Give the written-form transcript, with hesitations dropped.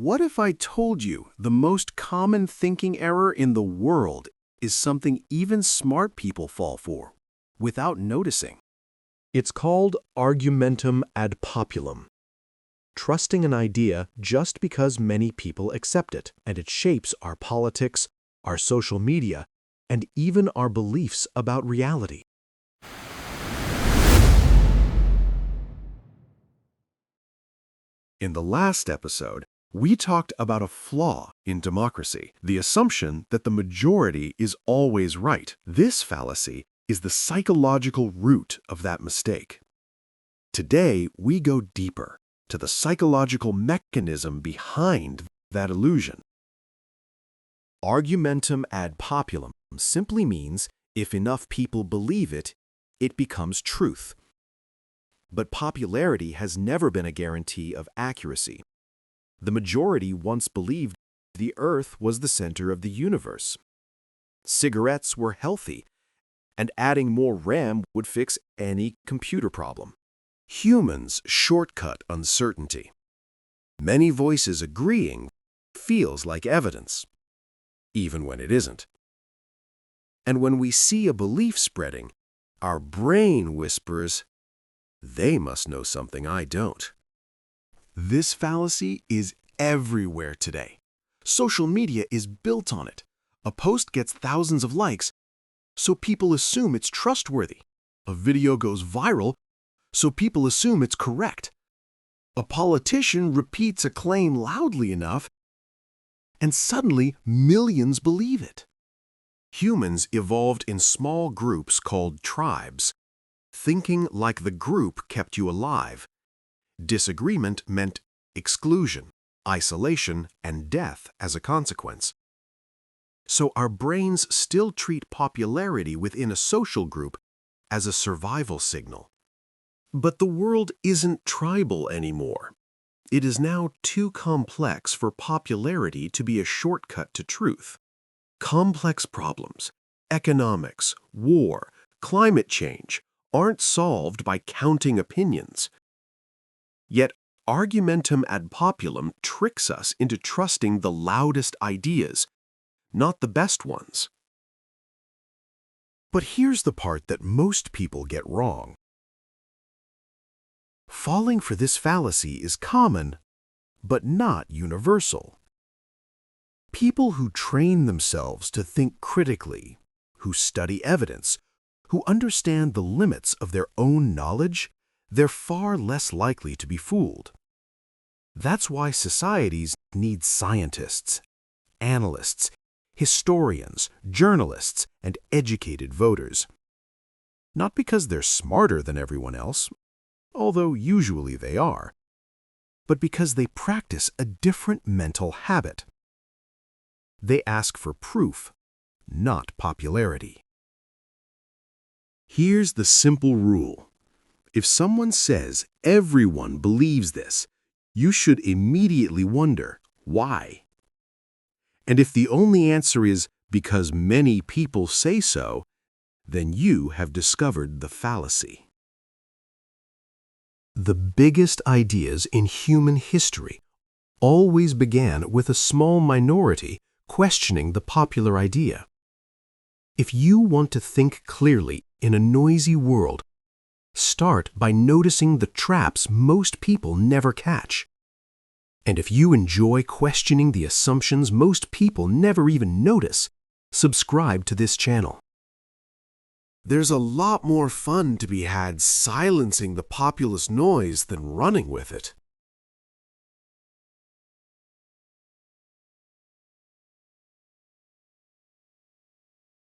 What if I told you the most common thinking error in the world is something even smart people fall for, without noticing? It's called argumentum ad populum. Trusting an idea just because many people accept it, and it shapes our politics, our social media, and even our beliefs about reality. In the last episode, we talked about a flaw in democracy, the assumption that the majority is always right. This fallacy is the psychological root of that mistake. Today, we go deeper to the psychological mechanism behind that illusion. Argumentum ad populum simply means if enough people believe it, it becomes truth. But popularity has never been a guarantee of accuracy. The majority once believed the Earth was the center of the universe. Cigarettes were healthy, and adding more RAM would fix any computer problem. Humans shortcut uncertainty. Many voices agreeing feels like evidence, even when it isn't. And when we see a belief spreading, our brain whispers, "They must know something I don't." This fallacy is everywhere today. Social media is built on it. A post gets thousands of likes, so people assume it's trustworthy. A video goes viral, so people assume it's correct. A politician repeats a claim loudly enough, and suddenly millions believe it. Humans evolved in small groups called tribes. Thinking like the group kept you alive. Disagreement meant exclusion, isolation, and death as a consequence. So our brains still treat popularity within a social group as a survival signal. But the world isn't tribal anymore. It is now too complex for popularity to be a shortcut to truth. Complex problems, economics, war, climate change, aren't solved by counting opinions. Yet, argumentum ad populum tricks us into trusting the loudest ideas, not the best ones. But here's the part that most people get wrong. Falling for this fallacy is common, but not universal. People who train themselves to think critically, who study evidence, who understand the limits of their own knowledge, they're far less likely to be fooled. That's why societies need scientists, analysts, historians, journalists, and educated voters. Not because they're smarter than everyone else, although usually they are, but because they practice a different mental habit. They ask for proof, not popularity. Here's the simple rule. If someone says everyone believes this, you should immediately wonder why. And if the only answer is because many people say so, then you have discovered the fallacy. The biggest ideas in human history always began with a small minority questioning the popular idea. If you want to think clearly in a noisy world, start by noticing the traps most people never catch. And if you enjoy questioning the assumptions most people never even notice, subscribe to this channel. There's a lot more fun to be had silencing the populist noise than running with it.